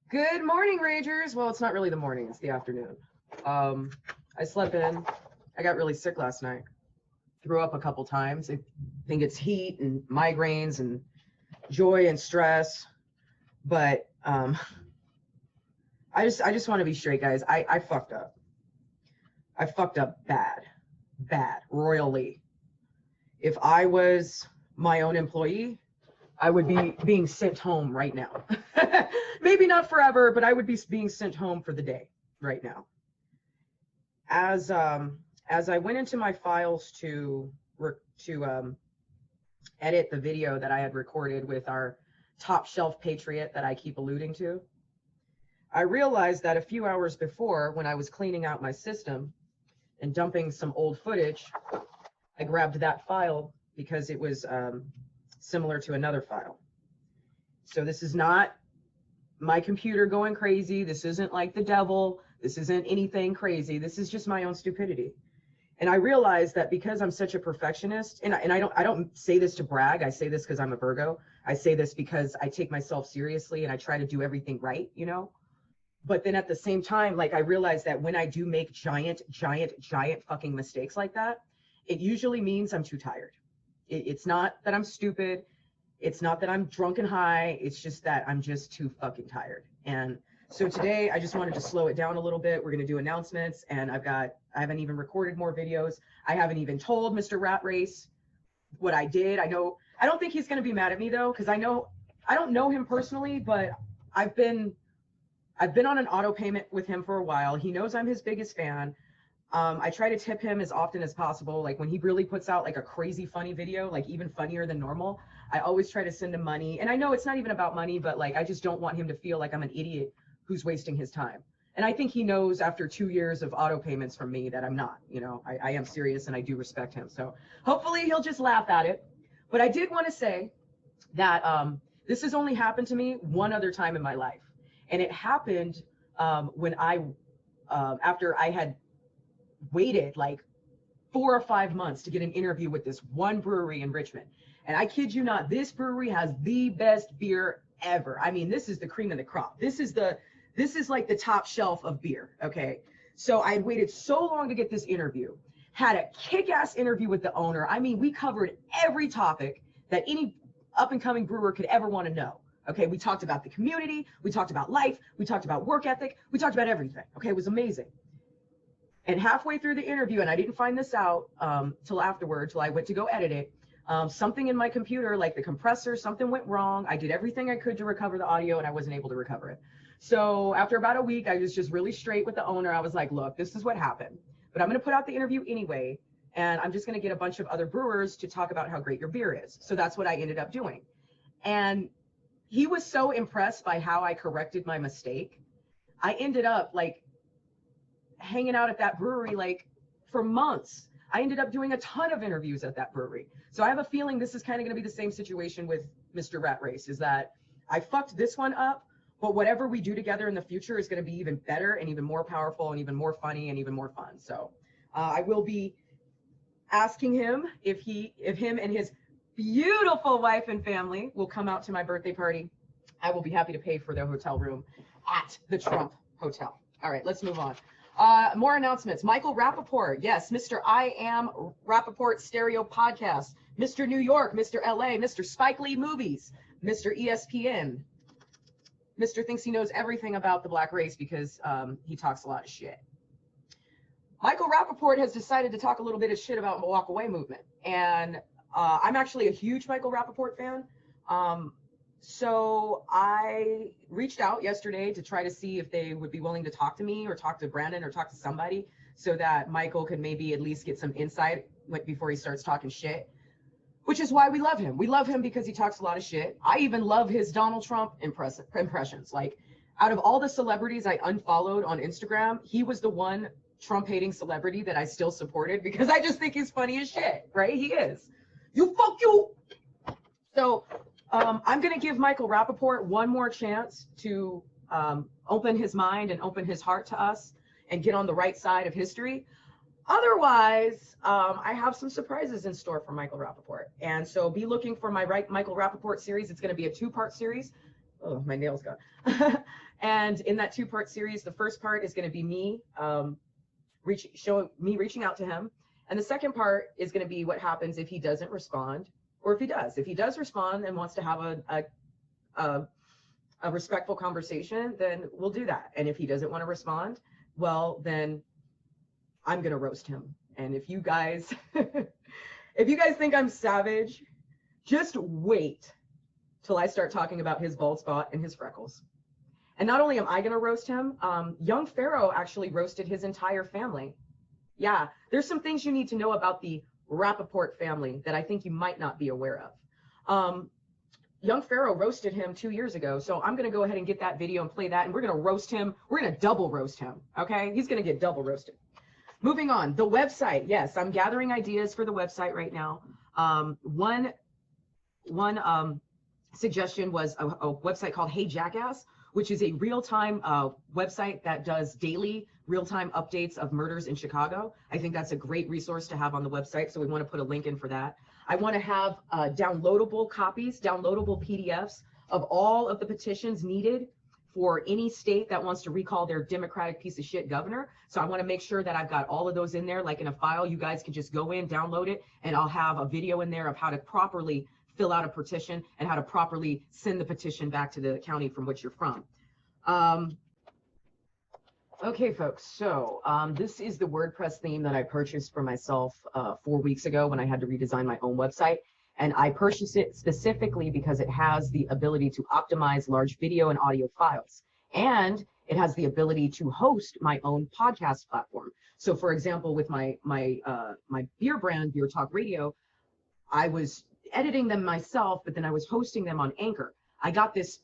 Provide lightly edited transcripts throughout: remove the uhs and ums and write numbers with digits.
Good morning, Ragers. Well, it's not really the morning, it's the afternoon. I slept in. I got really sick last night. Threw up a couple times. I think it's heat and migraines and joy and stress. But I just want to be straight, guys. I fucked up. I fucked up bad, royally. If I was my own employee, I would be being sent home right now. Maybe not forever, but I would be being sent home for the day right now. As I went into my files to edit the video that I had recorded with our top shelf patriot that I keep alluding to, I realized that a few hours before, when I was cleaning out my system and dumping some old footage, I grabbed that file because it was similar to another file. So this is not my computer going crazy. This isn't like the devil. This isn't anything crazy. This is just my own stupidity. And I realized that because I'm such a perfectionist, and I don't say this to brag. I say this because I'm a Virgo. I say this because I take myself seriously and I try to do everything right, you know? But then at the same time, like, I realized that when I do make giant fucking mistakes like that, it usually means I'm too tired. It's not that I'm stupid. It's not that I'm drunk and high. It's just that I'm just too fucking tired. And so today I just wanted to slow it down a little bit. We're going to do announcements, and I haven't even recorded more videos. I haven't even told Mr. Rat Race what I did. I don't think he's going to be mad at me though, because I don't know him personally, but I've been on an auto payment with him for a while. He knows I'm his biggest fan. I try to tip him as often as possible. Like when he really puts out like a crazy funny video, like even funnier than normal, I always try to send him money. And I know it's not even about money, but like, I just don't want him to feel like I'm an idiot who's wasting his time. And I think he knows after 2 years of auto payments from me that I'm not, you know, I am serious and I do respect him. So hopefully he'll just laugh at it. But I did want to say that this has only happened to me one other time in my life. And it happened when after I had waited like 4 or 5 months to get an interview with this one brewery in Richmond. And I kid you not, this brewery has the best beer ever. I mean, this is the cream of the crop. This is like the top shelf of beer. Okay. So I had waited so long to get this interview, had a kick-ass interview with the owner. I mean, we covered every topic that any up and coming brewer could ever want to know. Okay. We talked about the community. We talked about life. We talked about work ethic. We talked about everything. Okay. It was amazing. And halfway through the interview, and I didn't find this out till afterward, till I went to go edit it, something in my computer, like the compressor, something went wrong. I did everything I could to recover the audio, and I wasn't able to recover it. So after about a week, I was just really straight with the owner. I was like, look, this is what happened, but I'm going to put out the interview anyway, and I'm just going to get a bunch of other brewers to talk about how great your beer is. So that's what I ended up doing. And he was so impressed by how I corrected my mistake. I ended up like hanging out at that brewery like for months. I ended up doing a ton of interviews at that brewery. So I have a feeling this is kind of going to be the same situation with Mr. Rat Race, is that I fucked this one up, but whatever we do together in the future is going to be even better and even more powerful and even more funny and even more fun. So I will be asking him if him and his beautiful wife and family will come out to my birthday party. I will be happy to pay for their hotel room at the Trump Hotel. All right, let's move on. More announcements. Michael Rappaport. Yes, Mr. I Am Rappaport Stereo Podcast. Mr. New York, Mr. LA, Mr. Spike Lee Movies, Mr. ESPN. Mr. thinks he knows everything about the black race because he talks a lot of shit. Michael Rappaport has decided to talk a little bit of shit about the walk away movement. And I'm actually a huge Michael Rappaport fan. So I reached out yesterday to try to see if they would be willing to talk to me or talk to Brandon or talk to somebody so that Michael could maybe at least get some insight before he starts talking shit, which is why we love him. We love him because he talks a lot of shit. I even love his Donald Trump impressions. Like, out of all the celebrities I unfollowed on Instagram, he was the one Trump hating celebrity that I still supported because I just think he's funny as shit, right? He is. You fuck you. So I'm going to give Michael Rappaport one more chance to open his mind and open his heart to us and get on the right side of history. Otherwise, I have some surprises in store for Michael Rappaport. And so be looking for my Michael Rappaport series. It's going to be a 2-part series. Oh, my nails gone. And in that 2-part series, the first part is going to be me reaching out to him. And the second part is going to be what happens if he doesn't respond, or if he does. If he does respond and wants to have a respectful conversation, then we'll do that. And if he doesn't want to respond, well, then I'm going to roast him. And if you guys, if you guys think I'm savage, just wait till I start talking about his bald spot and his freckles. And not only am I going to roast him, young Pharaoh actually roasted his entire family. Yeah, there's some things you need to know about the Rappaport family that I think you might not be aware of. Young Pharaoh roasted him 2 years ago, so I'm going to go ahead and get that video and play that, and we're going to roast him. We're going to double roast him, okay? He's going to get double roasted. Moving on, the website. Yes, I'm gathering ideas for the website right now. One suggestion was a website called Hey Jackass, which is a real-time website that does daily real-time updates of murders in Chicago. I think that's a great resource to have on the website, so we want to put a link in for that. I want to have downloadable copies, downloadable PDFs of all of the petitions needed for any state that wants to recall their Democratic piece of shit governor. So I want to make sure that I've got all of those in there, like in a file. You guys can just go in, download it, and I'll have a video in there of how to properly fill out a petition and how to properly send the petition back to the county from which you're from. Okay, folks, so this is the WordPress theme that I purchased for myself 4 weeks ago when I had to redesign my own website. And I purchased it specifically because it has the ability to optimize large video and audio files. And it has the ability to host my own podcast platform. So for example, with my beer brand, Beer Talk Radio, I was editing them myself, but then I was hosting them on Anchor. I got this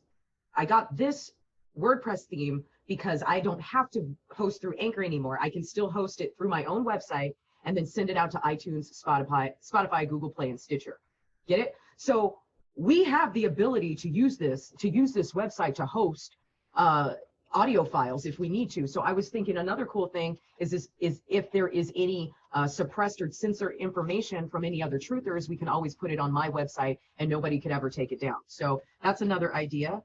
WordPress theme because I don't have to host through Anchor anymore. I can still host it through my own website and then send it out to iTunes, Spotify, Google Play, and Stitcher. Get it? So we have the ability to use this website to host audio files if we need to. So I was thinking another cool thing is if there is any suppressed or censored information from any other truthers, we can always put it on my website and nobody could ever take it down. So that's another idea.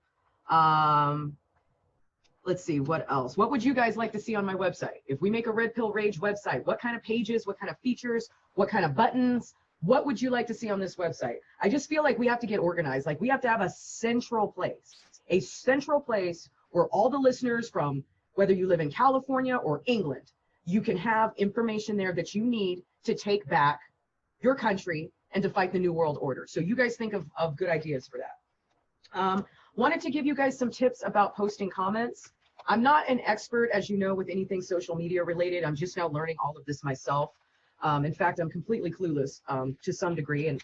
Let's see, what else? What would you guys like to see on my website? If we make a Red Pill Rage website, what kind of pages, what kind of features, what kind of buttons, what would you like to see on this website? I just feel like we have to get organized. Like we have to have a central place where all the listeners from, whether you live in California or England, you can have information there that you need to take back your country and to fight the New World Order. So you guys think of good ideas for that. Wanted to give you guys some tips about posting comments. I'm not an expert, as you know, with anything social media related. I'm just now learning all of this myself. In fact, I'm completely clueless to some degree. And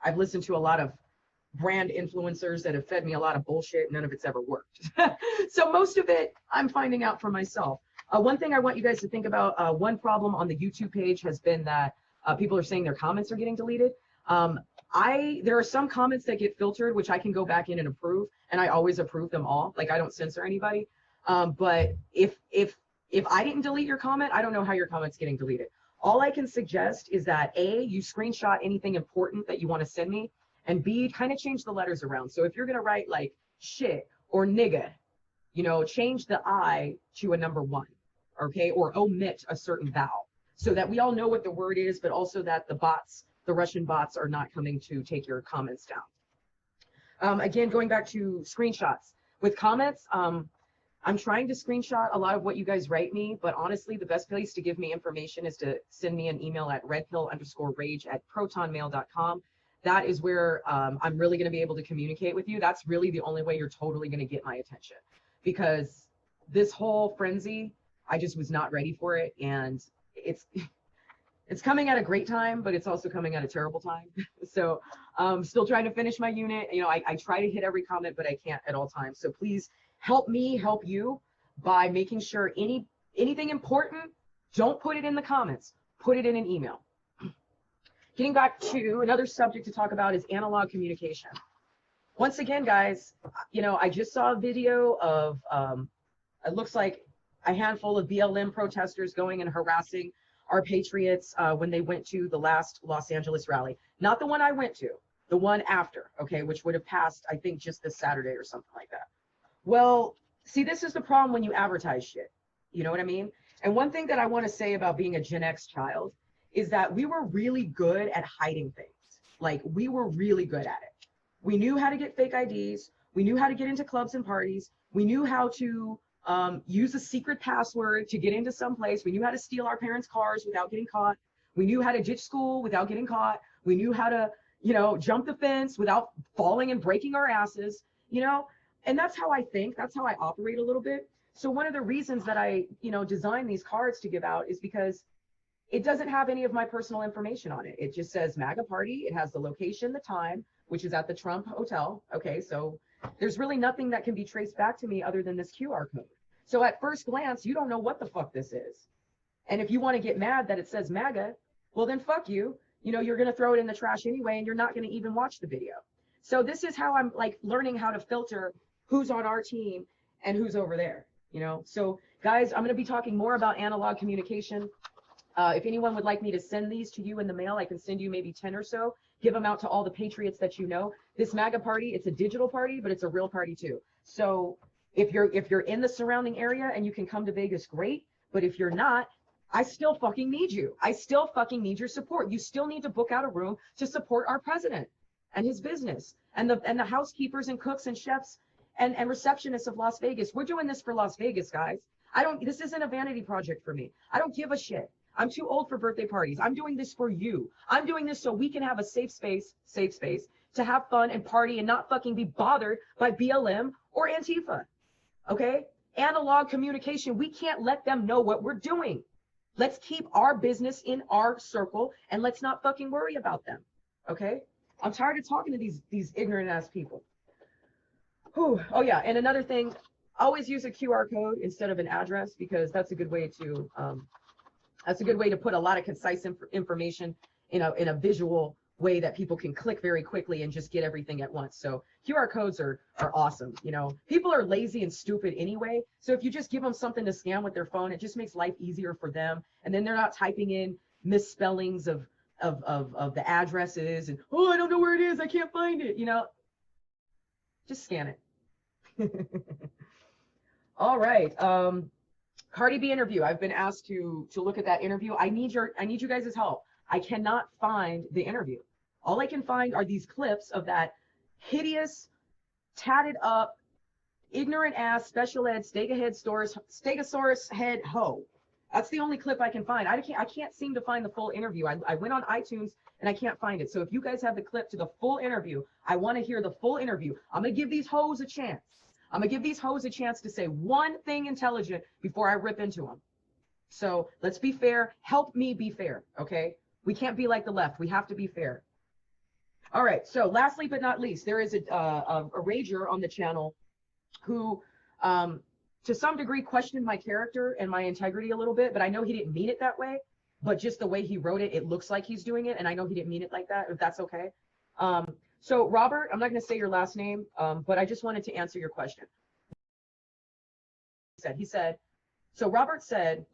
I've listened to a lot of brand influencers that have fed me a lot of bullshit. None of it's ever worked. So most of it, I'm finding out for myself. One thing I want you guys to think about, one problem on the YouTube page has been that people are saying their comments are getting deleted. There are some comments that get filtered, which I can go back in and approve, and I always approve them all. Like I don't censor anybody. But if I didn't delete your comment, I don't know how your comment's getting deleted. All I can suggest is that A, you screenshot anything important that you want to send me, and B, kind of change the letters around. So if you're going to write like shit or nigga, you know, change the I to a number 1, okay? Or omit a certain vowel so that we all know what the word is, but also that the Russian bots are not coming to take your comments down. Again, going back to screenshots. With comments, I'm trying to screenshot a lot of what you guys write me, but honestly, the best place to give me information is to send me an email at redpill_rage@protonmail.com. That is where I'm really going to be able to communicate with you. That's really the only way you're totally going to get my attention, because this whole frenzy, I just was not ready for it. And it's coming at a great time, but it's also coming at a terrible time. So still trying to finish my unit. You know, I try to hit every comment, but I can't at all times. So please help me help you by making sure anything important, don't put it in the comments, put it in an email. Getting back to another subject to talk about is analog communication. Once again, guys, you know, I just saw a video of, it looks like a handful of BLM protesters going and harassing our Patriots when they went to the last Los Angeles rally. Not the one I went to, the one after, okay, which would have passed, I think, just this Saturday or something like that. Well, see, this is the problem when you advertise shit. You know what I mean? And one thing that I want to say about being a Gen X child is that we were really good at hiding things. Like, we were really good at it. We knew how to get fake IDs. We knew how to get into clubs and parties. We knew how to use a secret password to get into some place. We knew how to steal our parents' cars without getting caught. We knew how to ditch school without getting caught. We knew how to, you know, jump the fence without falling and breaking our asses, you know? And that's how I think. That's how I operate a little bit. So one of the reasons that I, you know, designed these cards to give out is because it doesn't have any of my personal information on it. It just says MAGA party. It has the location, the time, which is at the Trump Hotel. Okay, so there's really nothing that can be traced back to me other than this QR code. So at first glance, you don't know what the fuck this is. And if you want to get mad that it says MAGA, well then fuck you. You know, you're going to throw it in the trash anyway, and you're not going to even watch the video. So this is how I'm like learning how to filter who's on our team and who's over there, you know? So guys, I'm going to be talking more about analog communication. If anyone would like me to send these to you in the mail, I can send you maybe 10 or so. Give them out to all the patriots that you know. This MAGA party, it's a digital party, but it's a real party too. So if you're in the surrounding area and you can come to Vegas, great. But if you're not, I still fucking need you. I still fucking need your support. You still need to book out a room to support our president and his business and the housekeepers and cooks and chefs and receptionists of Las Vegas. We're doing this for Las Vegas, guys. This isn't a vanity project for me. I don't give a shit. I'm too old for birthday parties. I'm doing this for you. I'm doing this so we can have a safe space to have fun and party and not fucking be bothered by BLM or Antifa. Okay? Analog communication, we can't let them know what we're doing. Let's keep our business in our circle and let's not fucking worry about them. Okay? I'm tired of talking to these ignorant ass people. Whew. Oh yeah, and another thing, always use a QR code instead of an address, because that's a good way to put a lot of concise information in a visual way that people can click very quickly and just get everything at once. So QR codes are awesome. You know, people are lazy and stupid anyway. So if you just give them something to scan with their phone, it just makes life easier for them. And then they're not typing in misspellings of the addresses and, oh, I don't know where it is, I can't find it. You know, just scan it. All right. Cardi B interview. I've been asked to look at that interview. I need you guys' help. I cannot find the interview. All I can find are these clips of that hideous, tatted up, ignorant ass special ed stegosaurus head hoe. That's the only clip I can find. I can't seem to find the full interview. I went on iTunes and I can't find it. So if you guys have the clip to the full interview, I want to hear the full interview. I'm going to give these hoes a chance. I'm going to give these hoes a chance to say one thing intelligent before I rip into them. So let's be fair. Help me be fair, okay? We can't be like the left. We have to be fair. All right. So lastly but not least, there is a rager on the channel who, to some degree, questioned my character and my integrity a little bit, but I know he didn't mean it that way. But just the way he wrote it, it looks like he's doing it, and I know he didn't mean it like that, if that's okay. So Robert, I'm not going to say your last name, but I just wanted to answer your question. He said, so Robert said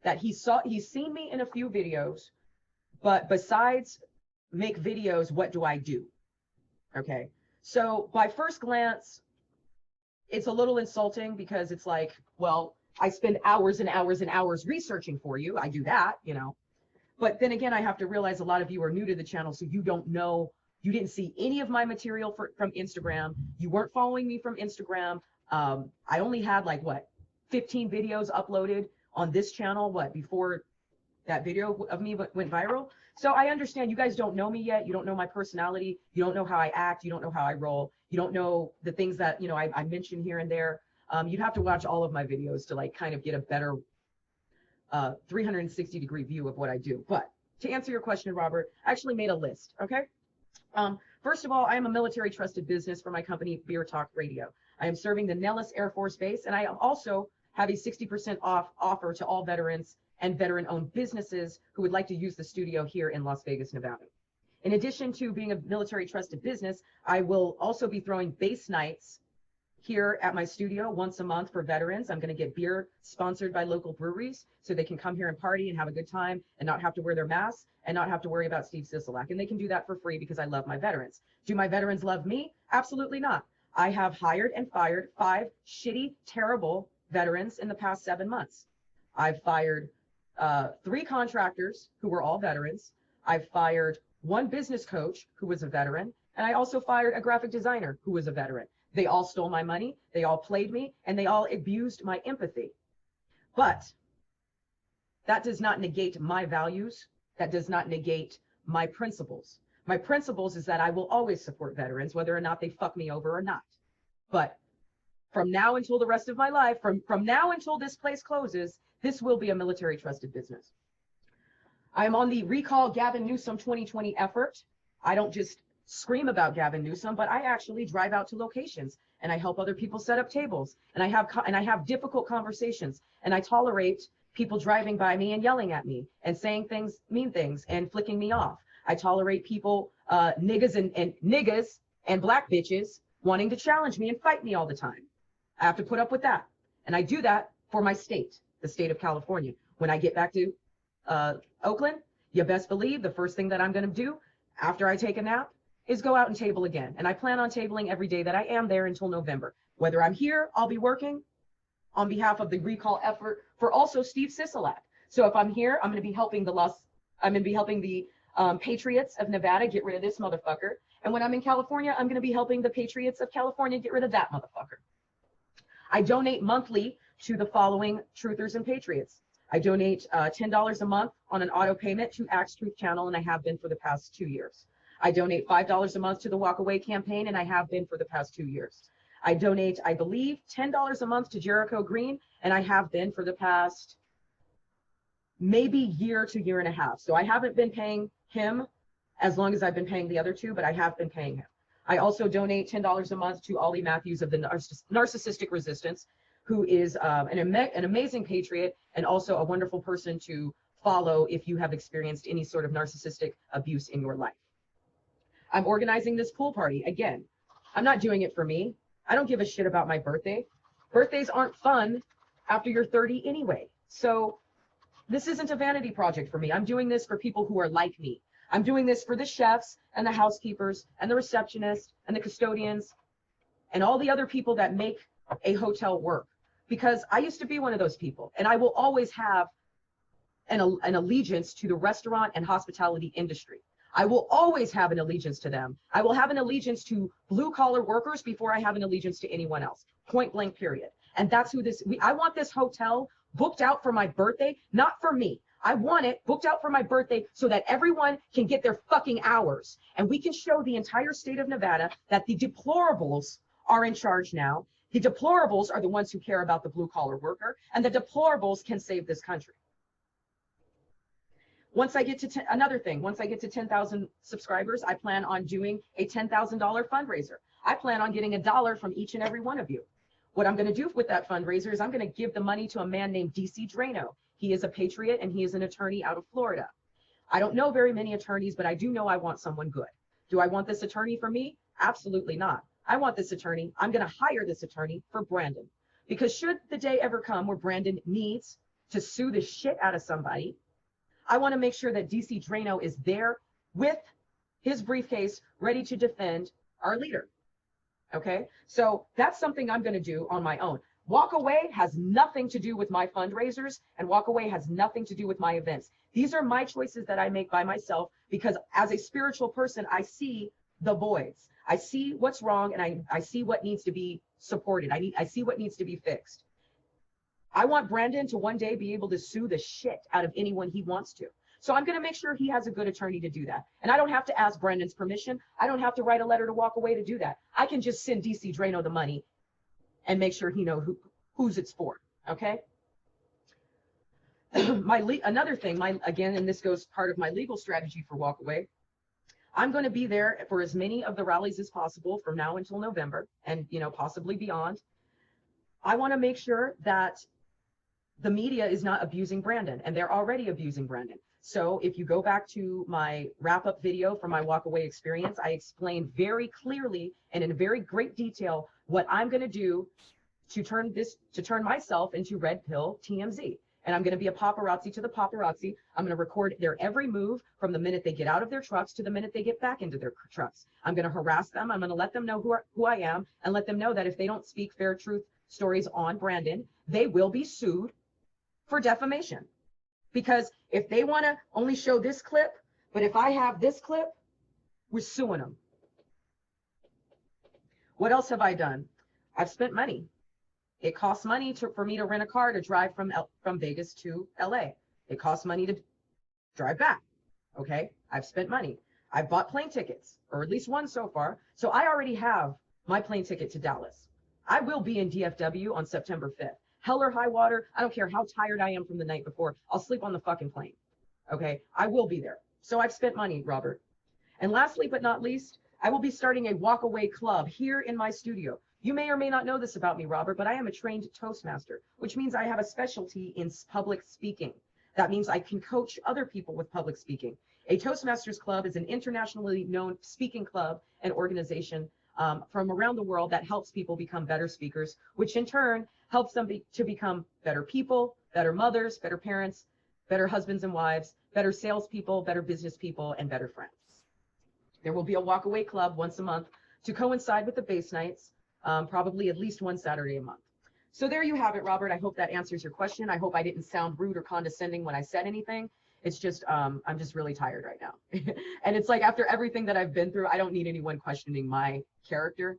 that he's seen me in a few videos, but besides make videos, what do I do? Okay. So by first glance, it's a little insulting because it's like, well, I spend hours and hours and hours researching for you. I do that, you know. But then again, I have to realize a lot of you are new to the channel, so you don't know, you didn't see any of my material from Instagram. You weren't following me from Instagram. I only had like, what, 15 videos uploaded on this channel, before that video of me went viral. So I understand you guys don't know me yet. You don't know my personality. You don't know how I act. You don't know how I roll. You don't know the things that, you know, I mention here and there. You'd have to watch all of my videos to like kind of get a better 360-degree view of what I do. But to answer your question, Robert, I actually made a list. Okay. First of all, I am a military trusted business for my company, Beer Talk Radio. I am serving the Nellis Air Force Base, and I also have a 60% off offer to all veterans and veteran-owned businesses who would like to use the studio here in Las Vegas, Nevada. In addition to being a military trusted business, I will also be throwing base nights here at my studio once a month for veterans. I'm going to get beer sponsored by local breweries so they can come here and party and have a good time and not have to wear their masks and not have to worry about Steve Sisolak. And they can do that for free because I love my veterans. Do my veterans love me? Absolutely not. I have hired and fired 5 shitty, terrible veterans in the past 7 months. I've fired 3 contractors who were all veterans. I've fired 1 business coach who was a veteran. And I also fired a graphic designer who was a veteran. They all stole my money, they all played me, and they all abused my empathy. But that does not negate my values. That does not negate my principles. My principles is that I will always support veterans, whether or not they fuck me over or not. But from now until the rest of my life, from now until this place closes, this will be a military trusted business. I am on the Recall Gavin Newsom 2020 effort. I don't just scream about Gavin Newsom, but I actually drive out to locations and I help other people set up tables, and I have difficult conversations, and I tolerate people driving by me and yelling at me and saying things, mean things, and flicking me off. I tolerate people, niggas and black bitches wanting to challenge me and fight me all the time. I have to put up with that, and I do that for my state, the state of California. When I get back to Oakland, you best believe the first thing that I'm going to do after I take a nap is go out and table again. And I plan on tabling every day that I am there until November. Whether I'm here, I'll be working on behalf of the recall effort for also Steve Sisolak. So if I'm here, I'm going to be helping the Patriots of Nevada get rid of this motherfucker. And when I'm in California, I'm going to be helping the Patriots of California get rid of that motherfucker. I donate monthly to the following truthers and patriots. I donate $10 a month on an auto payment to Axe Truth Channel, and I have been for the past 2 years. I donate $5 a month to the Walk Away campaign, and I have been for the past 2 years. I donate, I believe, $10 a month to Jericho Green, and I have been for the past maybe year to year and a half. So I haven't been paying him as long as I've been paying the other 2, but I have been paying him. I also donate $10 a month to Ollie Matthews of the Narcissistic Resistance, who is an amazing patriot and also a wonderful person to follow if you have experienced any sort of narcissistic abuse in your life. I'm organizing this pool party. Again, I'm not doing it for me. I don't give a shit about my birthday. Birthdays aren't fun after you're 30 anyway. So this isn't a vanity project for me. I'm doing this for people who are like me. I'm doing this for the chefs and the housekeepers and the receptionists and the custodians and all the other people that make a hotel work. Because I used to be one of those people, and I will always have an allegiance to the restaurant and hospitality industry. I will always have an allegiance to them. I will have an allegiance to blue collar workers before I have an allegiance to anyone else. Point blank, period. And that's who I want this hotel booked out for my birthday, not for me. I want it booked out for my birthday so that everyone can get their fucking hours. And we can show the entire state of Nevada that the deplorables are in charge now. The deplorables are the ones who care about the blue collar worker, and the deplorables can save this country. Once I get to another thing, once I get to 10,000 subscribers, I plan on doing a $10,000 fundraiser. I plan on getting $1 from each and every one of you. What I'm going to do with that fundraiser is I'm going to give the money to a man named DC Drano. He is a patriot and he is an attorney out of Florida. I don't know very many attorneys, but I do know I want someone good. Do I want this attorney for me? Absolutely not. I want this attorney. I'm going to hire this attorney for Brandon. Because should the day ever come where Brandon needs to sue the shit out of somebody, I want to make sure that DC Drano is there with his briefcase ready to defend our leader. Okay, so that's something I'm going to do on my own. Walk Away has nothing to do with my fundraisers, and Walk Away has nothing to do with my events. These are my choices that I make by myself because as a spiritual person, I see the voids. I see what's wrong, and I see what needs to be supported. I see what needs to be fixed. I want Brandon to one day be able to sue the shit out of anyone he wants to. So I'm going to make sure he has a good attorney to do that. And I don't have to ask Brandon's permission. I don't have to write a letter to Walk Away to do that. I can just send DC Drano the money and make sure he knows who's it's for. Okay. Another thing, again, and this goes part of my legal strategy for Walk Away. I'm going to be there for as many of the rallies as possible from now until November and, possibly beyond. I want to make sure that the media is not abusing Brandon, and they're already abusing Brandon. So if you go back to my wrap-up video from my walk-away experience, I explained very clearly and in very great detail what I'm going to do to turn myself into red pill TMZ. And I'm going to be a paparazzi to the paparazzi. I'm going to record their every move from the minute they get out of their trucks to the minute they get back into their trucks. I'm going to harass them. I'm going to let them know who I am and let them know that if they don't speak fair truth stories on Brandon, they will be sued for defamation. Because if they want to only show this clip, but if I have this clip, we're suing them. What else have I done? I've spent money. It costs money for me to rent a car to drive from Vegas to LA. It costs money to drive back. Okay, I've spent money. I've bought plane tickets, or at least one so far. So I already have my plane ticket to Dallas. I will be in DFW on September 5th. Hell or high water, I don't care how tired I am from the night before. I'll sleep on the fucking plane. Okay, I will be there. So I've spent money, Robert. And lastly, but not least, I will be starting a walk-away club here in my studio. You may or may not know this about me, Robert, but I am a trained Toastmaster, which means I have a specialty in public speaking. That means I can coach other people with public speaking. A Toastmasters Club is an internationally known speaking club and organization from around the world that helps people become better speakers, which in turn helps them to become better people, better mothers, better parents, better husbands and wives, better salespeople, better business people, and better friends. There will be a walk-away club once a month to coincide with the base nights, probably at least one Saturday a month. So there you have it, Robert. I hope that answers your question. I hope I didn't sound rude or condescending when I said anything. It's just, I'm just really tired right now. And it's like after everything that I've been through, I don't need anyone questioning my character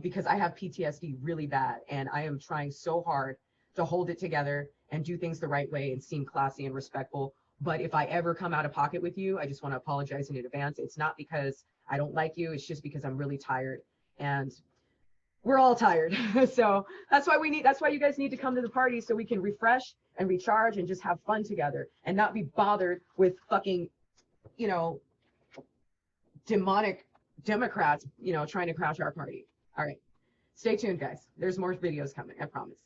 because I have PTSD really bad. And I am trying so hard to hold it together and do things the right way and seem classy and respectful. But if I ever come out of pocket with you, I just want to apologize in advance. It's not because I don't like you. It's just because I'm really tired. And we're all tired. So that's why you guys need to come to the party so we can refresh and recharge and just have fun together and not be bothered with fucking, demonic Democrats, trying to crash our party. All right. Stay tuned, guys. There's more videos coming, I promise.